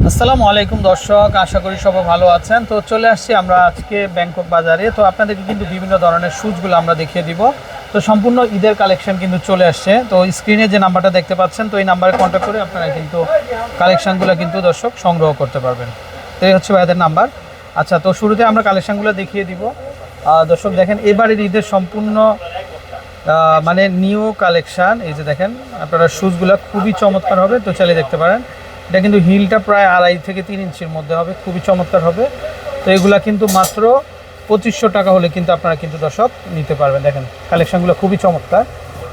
আসসালামু আলাইকুম দর্শক, আশা করি সবাই ভালো আছেন। তো চলে আসছি আমরা আজকে ব্যাংকক বাজারে। তো আপনাদেরকে কিন্তু বিভিন্ন ধরনের শুজগুলো আমরা দেখিয়ে দিব। তো সম্পূর্ণ ঈদের কালেকশন কিন্তু চলে আসছে। তো স্ক্রিনে যে নাম্বারটা দেখতে পাচ্ছেন, তো এই নাম্বারে কন্ট্যাক্ট করে আপনারা কিন্তু কালেকশানগুলো কিন্তু দর্শক সংগ্রহ করতে পারবেন। তো এই হচ্ছে ভাইদের নাম্বার। আচ্ছা, তো শুরুতে আমরা কালেকশানগুলো দেখিয়ে দিব। দর্শক দেখেন, এবারের ঈদের সম্পূর্ণ মানে নিউ কালেকশান। এই যে দেখেন, আপনারা শুজগুলো খুবই চমৎকার হবে। তো চালিয়ে দেখতে পারেন। এটা কিন্তু হিলটা প্রায় 2.5 থেকে 3 ইঞ্চির মধ্যে হবে, খুবই চমৎকার হবে। তো এগুলা কিন্তু মাত্র 2500 টাকা হলে কিন্তু আপনারা কিন্তু দর্শক নিতে পারবেন। দেখেন কালেকশানগুলো খুবই চমৎকার।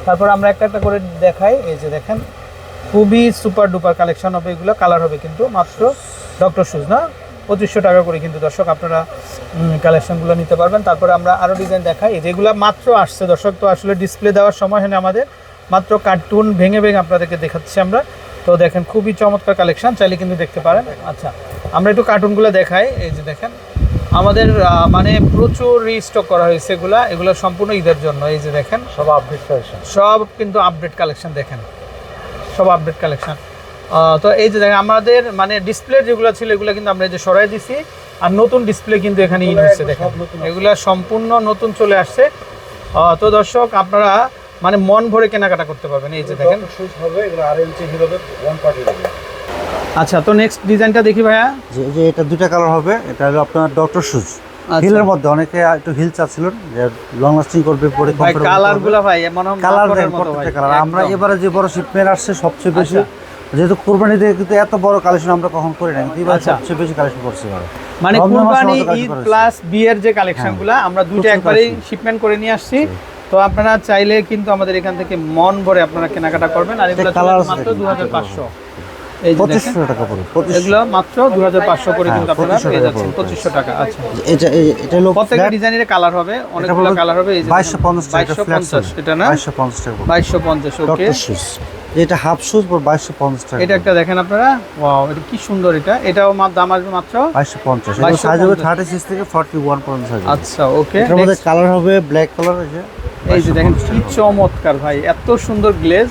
তারপর আমরা একটা একটা করে দেখাই। এই যে দেখেন, খুবই সুপার ডুপার কালেকশান হবে এগুলো। কালার হবে কিন্তু মাত্র ডক্টর শুজ না, 2500 টাকা করে কিন্তু দর্শক আপনারা কালেকশানগুলো নিতে পারবেন। তারপরে আমরা আরও ডিজাইন দেখাই, যেগুলো মাত্র আসছে দর্শক। তো আসলে ডিসপ্লে দেওয়ার সময় হয় না আমাদের, মাত্র কার্টুন ভেঙে ভেঙে আপনাদেরকে দেখাচ্ছি আমরা। তো দেখেন খুবই চমৎকার কালেকশন, চাইলে কিন্তু দেখতে পারেন। আচ্ছা, আমরা একটু কার্টুনগুলো দেখাই। এই যে দেখেন, আমাদের মানে প্রচুর রিস্টক করা হয়েছে এগুলো সম্পূর্ণ ঈদের জন্য। এই যে দেখেন, সব আপডেট কালেকশন, সব কিন্তু আপডেট কালেকশন। দেখেন সব আপডেট কালেকশন। তো এই যে দেখেন, আমাদের মানে ডিসপ্লে যেগুলো ছিল এগুলো কিন্তু আমরা এই যে সরাই দিছি, আর নতুন ডিসপ্লে কিন্তু এখানে ইন হচ্ছে। দেখেন এগুলো সম্পূর্ণ নতুন চলে আসছে। তো দর্শক আপনারা মানে মন ভরে কেনাকাটা করতে পারবেন। এই যে দেখেন শুজ হবে, এগুলো আরএনসি হিরোতে ওয়ান পার্টি হবে। আচ্ছা, তো নেক্সট ডিজাইনটা দেখি ভাইয়া। যে এটা দুইটা কালার হবে। এটা হলো আপনার ডক্টর শুজ হিলের মধ্যে। অনেকে একটু হিল চাচ্ছিলেন যে লং লাস্টিং করবে, পরে ভাই কালারগুলো ভাই মনে হয় কালার মাকড়ের দেন, মতো ভাই। প্রত্যেকটা কালার। আমরা এবারে যে বড় শিপমেন্ট আসছে সবচেয়ে বেশি, যেহেতু কুরবানিতে কিন্তু এত বড় কালেকশন আমরা কখন করি না, কিন্তু এবার সবচেয়ে বেশি কালেকশন করছি এবারে। মানে কুরবানি ঈদ প্লাস বিয়ের যে কালেকশনগুলো আমরা দুটো একবারেই শিপমেন্ট করে নিয়ে আসছি। তো আপনারা চাইলে কিন্তু আমাদের এখান থেকে মন ভরে আপনারা কেনাকাটা করবেন। আর এগুলো মাত্র 2500, এই যে 2500 টাকা পড়ে। এগুলো মাত্র 2500 করে কিন্তু আপনারা পেয়ে যাচ্ছেন 2500 টাকা। আচ্ছা, এটা হলো প্রত্যেকটা ডিজাইনের কালার হবে, অনেকগুলো কালার হবে। এই যে 2250 টাকা, 2250 এটা না, 2250 টাকা, 2250। ওকে, ডক্টর শুজ এটা হাফ শুজ পর 2250 টাকা। এটা একটা দেখেন আপনারা, ওয়াও, এটা কি সুন্দর। এটাও দাম আসবে মাত্র 2250। এটা সাইজ হবে 36 থেকে 41 পর্যন্ত সাইজ। আচ্ছা, ওকে। এর মধ্যে কালার হবে ব্ল্যাক কালার। এই যে দেখেন কি চমৎকার ভাই, এত সুন্দর গ্লেজ,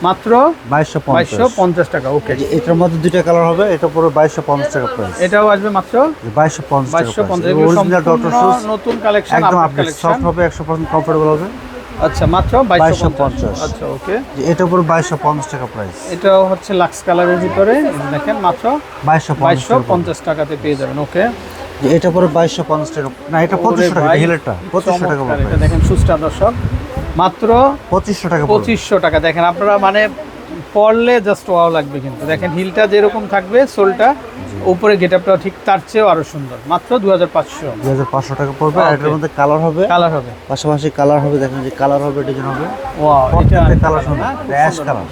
মাত্র 2250 টাকা। ওকে, এটার মধ্যে দুইটা কালার হবে। এটা পুরো 2250 টাকা প্রাইস। এটাও আসবে মাত্র 2250 এগুলো অরিজিনাল ডক্টর শুজ, নতুন কালেকশন, একদম আপডেট আপডেট, কালেকশন সফট হবে, 100% কমফোর্টেবল হবে। আচ্ছা, মাত্র 2250। আচ্ছা, ওকে। এটা পুরো 2250 টাকা প্রাইস। এটাও হচ্ছে লাক্স কালারের ভিতরে। দেখেন মাত্র 2250 টাকাতে পেয়ে যাবেন। ওকে, এটা পুরো 2250 টাকা না, এটা 2500 টাকা। হিলেরটা 2500 টাকা। এটা দেখেন সুস্টা দর্শক, মাত্র 2500 টাকা। 2500 টাকা। দেখেন আপনারা মানে পরলে জাস্ট ওয়াও লাগবে। কিন্তু দেখেন হিলটা যেরকম থাকবে, সোলটা উপরে গেটআপটা ঠিক তার চেয়েও আরো সুন্দর। মাত্র 2500 টাকা পড়বে। আর এটার মধ্যে কালার হবে, পাশাপাশি কালার হবে। দেখেন যে কালার হবে, ডিজাইন হবে। ওয়াও, এটা কালার সুন্দর, অ্যাশ কালার,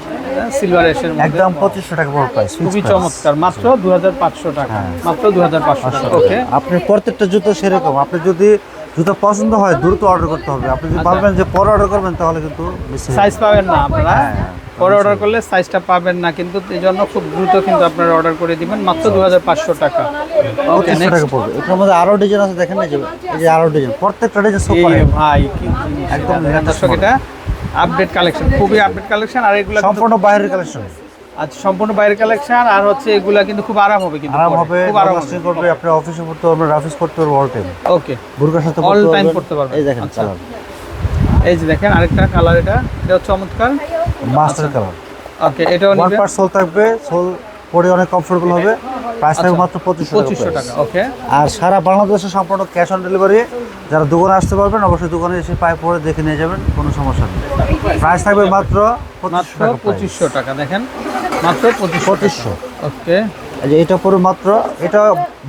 সিলভার অ্যাশের মধ্যে, একদম 2500 টাকা পড়বে প্রাইস। খুবই চমৎকার, মাত্র 2500 টাকা। মাত্র 2500 টাকা। ওকে, আপনি প্রত্যেকটা জুতো সেরকম, আপনি যদি জুতো পছন্দ হয় দ্রুত অর্ডার করতে হবে। আপনি যদি ভাববেন যে পরে অর্ডার করবেন, তাহলে কিন্তু সাইজ পাবেন না আপনারা। পরে অর্ডার করলে সাইজটা পাবেন না, কিন্তু এই জন্য খুব দ্রুত কিন্তু আপনারা অর্ডার করে দিবেন। মাত্র 2500 টাকা। ওকে, টাকা পড়বে। এটার মধ্যে আরো ডিজাইন আছে, দেখেন এই যে আরো ডিজাইন, প্রত্যেকটা ডিজাইন সুপার ভাই, কি একদম দর্শক, এটা আপডেট কালেকশন, খুবই আপডেট কালেকশন। আর এগুলো সম্পূর্ণ বাইরের কালেকশন। আচ্ছা, সম্পূর্ণ বাইরের কালেকশন। আর হচ্ছে এগুলা কিন্তু খুব আরাম হবে, কিন্তু আরাম হবে, খুব আরাম করবে। আপনি অফিসে পড়তে পারবেন, অফিস করতে পারবেন অল টাইম। ওকে, বুরকার সাথে অল টাইম পড়তে পারবেন। এই দেখেন কালার, এই যে দেখেন আরেকটা কালার, এটা চমৎকার মাস্টার কালার। ওকে, এটাও ওয়ান পার্ট সোল থাকবে, সোল পরে অনেক কমফোর্টেবল হবে। প্রাইস থাকবে মাত্র 2500 টাকা। ওকে, আর সারা বাংলাদেশে সম্পূর্ণ ক্যাশ অন ডেলিভারি। যারা দোকানে আসতে পারবেন, অবশ্যই দোকানে এসে পায়ে পরে দেখে নিয়ে যাবেন, কোনো সমস্যা নেই। প্রাইস থাকবে মাত্র 2500 টাকা। দেখেন মাত্র 2500। ওকে, এটা পরে মাত্র, এটা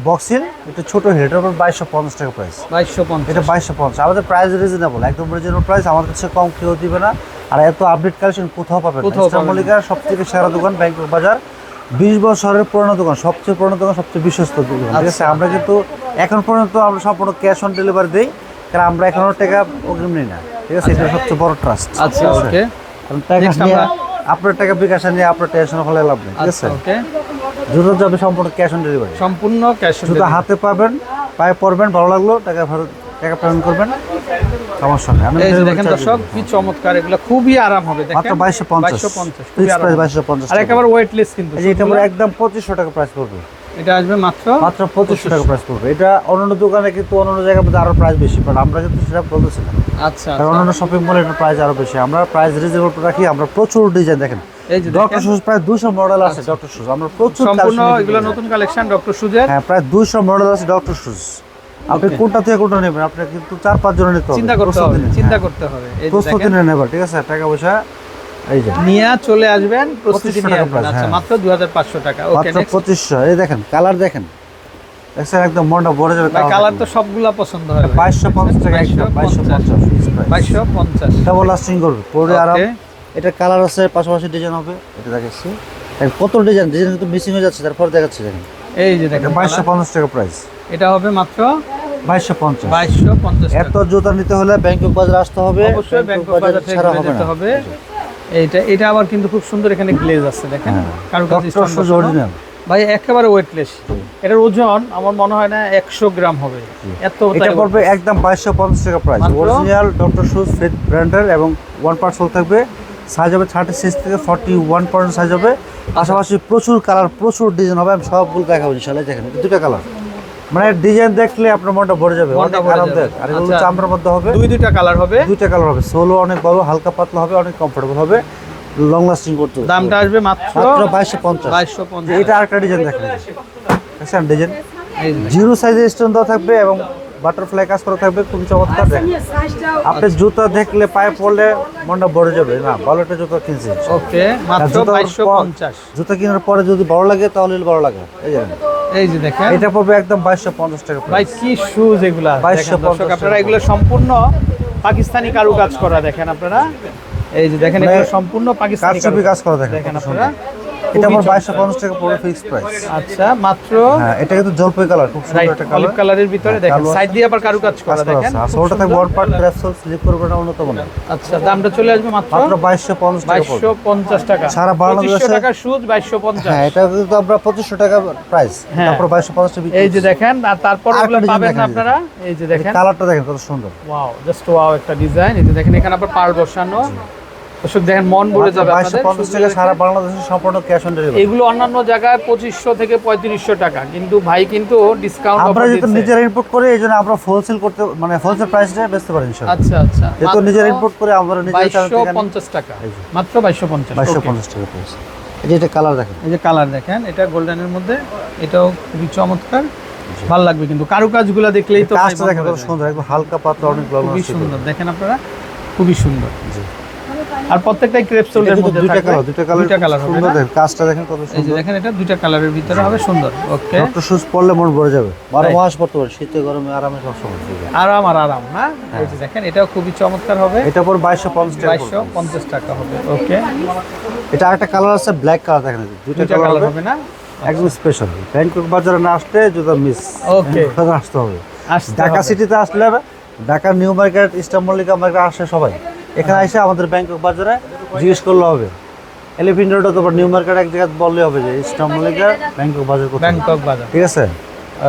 বক্সিল, এটা ছোট হিল, এটা 2250 টাকা প্রাইস। 2250, এটা 2250। আমাদের প্রাইস রিজনেবল, একদম রিজনেবল প্রাইস। আমাদের কাছে কম কেউ দিবে না। আর এত আপডেট কালেকশন কোথাও পাবেন না। ইস্টার মল্লিকার সবথেকে সেরা দোকান, ব্যাংকক বাজার, 20 বছরের পুরনো দোকান, সবচেয়ে পুরনো দোকান, সবচেয়ে বিশ্বস্ত দোকান। ঠিক আছে, আমরা কিন্তু এখন পর্যন্ত আমরা সম্পূর্ণ ক্যাশ অন ডেলিভারি দিই, কারণ আমরা এখনো টাকা অগ্রিম নিই না। ঠিক আছে, এটা সবচেয়ে বড় ট্রাস্ট। আচ্ছা, ওকে। আপনার টাকা বিকাশে নিয়ে আপনার টেনশন হলে লাভ নেই। ঠিক আছে, ওকে, জুতো যাবে সম্পূর্ণ ক্যাশ অন ডেলিভারি, সম্পূর্ণ ক্যাশ অন জুতো হাতে পাবেন, পায়ে পরবেন, ভালো লাগলো, টাকা ফেরত টাকা পেমেন্ট করবেন, সমস্যা নেই। আমি এই যে দেখেন দর্শক কি চমৎকার, এগুলো খুবই আরাম হবে দেখেন মাত্র 2250 2250 ফিক্স প্রাইস 2250 আর একেবারে ওয়েটলেস কিন্তু এই যে এটা পুরো একদম 2500 টাকা প্রাইস পড়বে, এটা আসবে মাত্র মাত্র 2500 টাকা প্রাইস পড়বে। এটা অন্যান্য দোকানে কিন্তু অন্যান্য জায়গার মধ্যে আরো প্রাইস বেশি, বাট আমরা কিন্তু সেটা বলতেছি না। আচ্ছা কারণ অন্যান্য শপিং মলে এটার প্রাইস আরো বেশি, আমরা প্রাইস রিজনেবল রাখি। আমরা প্রচুর ডিজাইন দেখেন, এই যে ডক্টর শুজ প্রায় 200 মডেল আছে। ডক্টর শুজ আমরা প্রচুর সম্পূর্ণ collection এগুলো দিই। নতুন কালেকশন ডক্টর সুজের। হ্যাঁ, প্রায় 200 মডেল আছে ডক্টর শুজ। আপনি Okay. কোনটা থেকে কোনটা নেবেন, আপনি কিন্তু 4-5 জন নিতে হবে, চিন্তা করতে হবে, প্রস্তুতি নিন। চিন্তা হ্যাঁ, করতে হবে। এই যে প্রস্তুতি দেখেন নিয়ে নেবার, ঠিক আছে? টাকা পয়সা এই যে নিয়ে চলে আসবেন, প্রস্তুতি 2500 নিয়ে টাকা আসবেন। price, আচ্ছা হ্যাঁ। মাত্র 2500 টাকা। ওকে মাত্র নেক্সট 2500। এই দেখেন কালার দেখেন, দেখছেন একদম মনটা ভরে যাবে। ভাই কালার তো সবগুলা পছন্দ হবে। 2250 টাকা একদম 2250 ফিক্স প্রাইস। 2250 ডাবল লাস্টিং করবে, পরে আরাম। ওকে এটা কালার আছে, পাশাপাশি ডিজাইন হবে। এটা দেখাচ্ছি কত ডিজাইন, ডিজাইন কিন্তু মিসিং হয়ে যাচ্ছে, তারপর দেখাচ্ছি দেখেন। এই যে দেখেন 2250 টাকা প্রাইস, এটা হবে মাত্র 2250। 2250 টাকা। এত জুতা নিতে হলে ব্যাংকক বাজার আসতে হবে, অবশ্যই ব্যাংকক বাজার থেকে ছাড়া ঘুরে হবে যেতে না। হবে। এটা আবার কিন্তু খুব সুন্দর এখানে গ্লেজ আছে দেখেন, কারুকাজ ডক্টর স্টোন শুজ বসানো। অরিজিনাল ভাই একেবারে ওয়েটলেস, এটার ওজন আমার মনে হয় না 100 গ্রাম হবে, এত এটা পড়বে একদম 2250 টাকা প্রাইস। মাত্র? অরিজিনাল ডক্টর শুজ ফিট ব্র্যান্ডের এবং 1 সোল থাকবে। সাইজ হবে 36 থেকে 41 সাইজ হবে। পাশাপাশি প্রচুর কালার, প্রচুর ডিজাইন হবে। আমি সবগুলো দেখাবো ইনশাআল্লাহ। দেখেন এটা দুটো কালার, মানে ডিজাইন দেখলে আপনার মনটা ভরে যাবে, মনটা অনেক ভরে আরামদায়ক। যাবে। আর এগুলো আচ্ছা। চামড়ার মধ্যে হবে, দুইটা কালার হবে। দুইটা কালার হবে। সোলো অনেক বড়, হালকা পাতলা হবে, অনেক কমফোর্টেবল হবে, লং লাস্টিং করতে হবে। দামটা আসবে মাত্র মাত্র 2250। 2250। এটা আরেকটা ডিজাইন দেখেন, দেখছেন ডিজাইন এই যে জিরো সাইজের স্টোন দেওয়া থাকবে এবং বাটারফ্লাই কাজ করা থাকবে, খুবই চমৎকার। দেখেন আপনি জুতা দেখলে পায়ে পড়লে মনটা ভরে যাবে। না ভালো একটা জুতা কিনছি, ওকে মাত্র জুতার 2250। জুতা কেনার পরে যদি ভালো লাগে তাহলে ভালো লাগে। এই যে এই যে দেখেন এটা পড়বে একদম 2250 টাকা ভাই প্রাইস। কি শুজ এগুলা, 2250 দেখেন দর্শক আপনারা, এগুলো সম্পূর্ণ পাকিস্তানি কারুকাজ করা দেখেন আপনারা। এই যে দেখেন এগুলো সম্পূর্ণ পাকিস্তানি কারচুপি কাজ করা দেখেন, দেখেন কত আপনারা। সুন্দর। এটা আমার 2250 টাকা পড়বে ফিক্স প্রাইস। আচ্ছা মাত্র হ্যাঁ, এটা কিন্তু জলপাই কালার, খুব সুন্দর রাইট একটা অলিভ কালার। কালারের ভিতরে দেখেন কালো আছে। সাইড দিয়ে আবার কারুকাজ করা দেখেন আর খুব সোলটা থাকবে সুন্দর। ওয়ান পার্ট ক্র্যাপসোল, স্লিপ করবে না, অন্যতম না। আচ্ছা দামটা চলে আসবে মাত্র মাত্র 2250 টাকা পড়বে। 2250 টাকা। সারা বাংলাদেশে- 2500 টাকা শুজ 2250। হ্যাঁ, এটা কিন্তু আমরা 2500 টাকা প্রাইস, হ্যাঁ। তারপর 2250 টাকা বিক্রি এই যে করছি। দেখেন, আর তারপর আরেকটা এগুলো ডিজাইন পাবেন দেখেন, না এই যে আপনারা। এই যে দেখেন কালারটা দেখেন কত সুন্দর। ওয়াও, জাস্ট ওয়াও একটা ডিজাইন। এই যে দেখেন এখানে আবার পার বসানো, দর্শক দেখেন মন ভরে যাবে আপনাদের। 2250 টাকা সারা বাংলাদেশে সম্পূর্ণ ক্যাশ অন ডেলিভারি। এগুলো অন্যান্য জায়গায় 2500 থেকে 3500 টাকা, কিন্তু ভাই কিন্তু ডিসকাউন্ট আমরা অফার যেহেতু দিচ্ছে। নিজেরা ইম্পোর্ট করি, এই জন্য আমরা হোলসেল করতে, মানে হোলসেল প্রাইসে বেচতে পারি ইনশাআল্লাহ। আচ্ছা আচ্ছা যেহেতু নিজেরা ইম্পোর্ট করে আমরা নিজেরা চালাতে পারি। 2250 টাকা, এই যে। মাত্র 2250। 2250 টাকা প্রাইস। এই যে এটা কালার দেখেন, এই যে কালার দেখেন, এটা গোল্ডেনের মধ্যে, এটাও খুবই চমৎকার, ভালো লাগবে কিন্তু কারুকাজগুলো দেখলেই তো ভাই কাজটা মন দেখেন ভরে কত যায়। সুন্দর, একদম হালকা পাতলা, অনেক ভালো খুবই সুন্দর দেখেন আপনারা, খুবই সুন্দর। আর প্রত্যেকটাই ক্রেপ সোলের এটা কিন্তু মধ্যে দুইটা থাকবে। কালার, দুইটা কালার হবে সুন্দর না? দেখেন, কাজটা দেখেন কত এই যে সুন্দর। দেখেন এটা দুইটা কালারের ভিতরে হবে, সুন্দর। ওকে ডক্টর শুজ পরলে মন ভরে যাবে, 12 Right. মাস পরতে পারে, শীতে গরমে আরামে সব সময়। আরাম আর আরাম না। এই যে দেখেন এটাও খুবই চমৎকার হবে, এটা পর 2250 টাকা পড়বে। 2250 টাকা হবে। ওকে এটা আরেকটা কালার আছে, ব্ল্যাক কালার দেখেন, এই যে দুইটা দুইটা কালার কালার হবে, হবে না। একদম স্পেশাল। ব্যাংকক বাজারে না আসলে জুতা মিস, Okay. আসতে হবে। আসতে ঢাকা হবে। সিটিতে আসলে, Dhaka new market, eastern Mallika market আসে সবাই, এখানে এসে আমাদের ব্যাংকক বাজারে জিজ্ঞেস করলে হবে। এলিফেন্ট রোড অথবা নিউ মার্কেট এক জায়গায় বললে হবে যে ইস্টার্ন মল্লিকা ব্যাংকক বাজার কোথায়। ব্যাংকক বাজার। ঠিক আছে,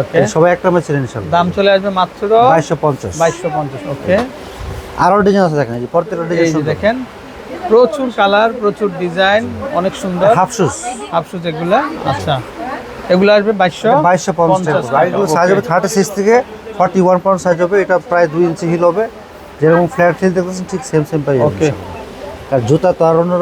ওকে সবাই একটা ম্যাচ ইনশাআল্লাহ। দাম চলে আসবে মাত্র 2250। 2250। ওকে আরো ডিজাইন আছে দেখেন, এই যে প্রত্যেকটা এই ডিজাইন যে সুন্দর। দেখেন প্রচুর কালার, প্রচুর ডিজাইন, অনেক সুন্দর। হাফ শুজ হাফশুজ এগুলা। আচ্ছা এগুলো আসবে 2250 টাকা। আর এগুলো সাইজ হবে 36 থেকে 41 সাইজ হবে। এটা প্রায় 2 ইঞ্চি হিল হবে, যেরকম ফ্ল্যাট হিল দেখতেছেন ঠিক সেম পাই যাবে। ওকে আর জুতা তো আর অন্য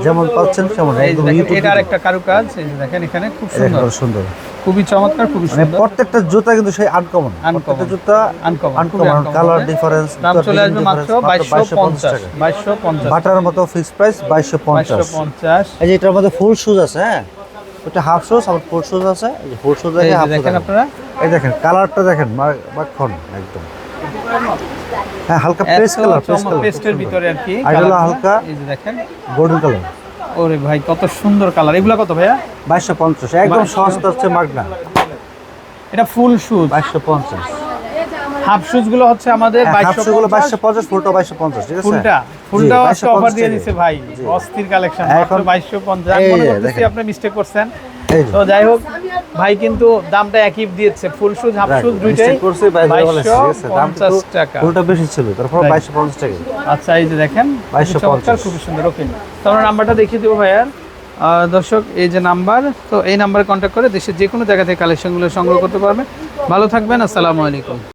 যেমন পাচ্ছেন সেমন এই যে একদম দেখেন ইউটিউব এটা আরেকটা কারুকাজ। এই যে দেখেন এখানে খুব সুন্দর, সুন্দর। খুবই চমৎকার, খুবই মানে সুন্দর। প্রত্যেকটা জুতা কিন্তু সেই আনকমন, প্রত্যেকটা জুতা আনকমন, আনকমন, কালার ডিফারেন্স। দাম চলে আসবে মাত্র 2250। 2250 বাটার মতো ফিক্স প্রাইস 2250। 2250। এই যে এটার মধ্যে ফুল শুজ আছে, হ্যাঁ ওটা হাফ শুজ, আবার ফুল শুজ আছে। এই যে ফুল শুজ এই দেখে যে হাফ শুজ দেখেন আপনারা এই দেখেন কালারটা দেখেন, মাখন একদম। হ্যাঁ, হালকা পেস্ট এত কালার, পেস্টের ভিতরে আর কি আর এগুলো কালারগুলো। হালকা এই যে দেখেন, গোল্ডেন কালার। ওরে ভাই কত সুন্দর কালার। এগুলা কত ভাইয়া? 2250 একদম সস্তা হচ্ছে মাগনা। এটা ফুল শুজ। 2250। হাফ শুজ গুলো হচ্ছে আমাদের হাফ শুজ গুলো 2250। 2250, ফুলটা 2250। ঠিক আছে, ফুলটাও আজকে 2250 অফার দিয়ে টাকা। দিছে ভাই, জি। অস্থির কালেকশন। এখন 2250। আমি এই মনে যে করতেছি দেখেন। আপনি মিস্টেক করছেন। এই যে তো যাই হোক ভাই কিন্তু দামটা একই দিয়েছে, ফুল শুজ হাফ শুজ দুইটাই Mistake করছি, ভাই ধরে বলেছি, ঠিক আছে? দাম কিন্তু 2250 টাকা। ফুলটা বেশি ছিল, তারপর Right. 2250 টাকা। আচ্ছা এই যে দেখেন 2250 চমৎকার, খুবই সুন্দর। ওকে, তো আমরা নাম্বারটা দেখিয়ে দেবো ভাইয়ার। দর্শক এই যে নাম্বার, তো এই নাম্বারে কন্ট্যাক্ট করে দেশের যে কোনো জায়গা থেকে কালেকশনগুলো সংগ্রহ করতে পারবেন। ভালো থাকবেন, আসসালামু আলাইকুম।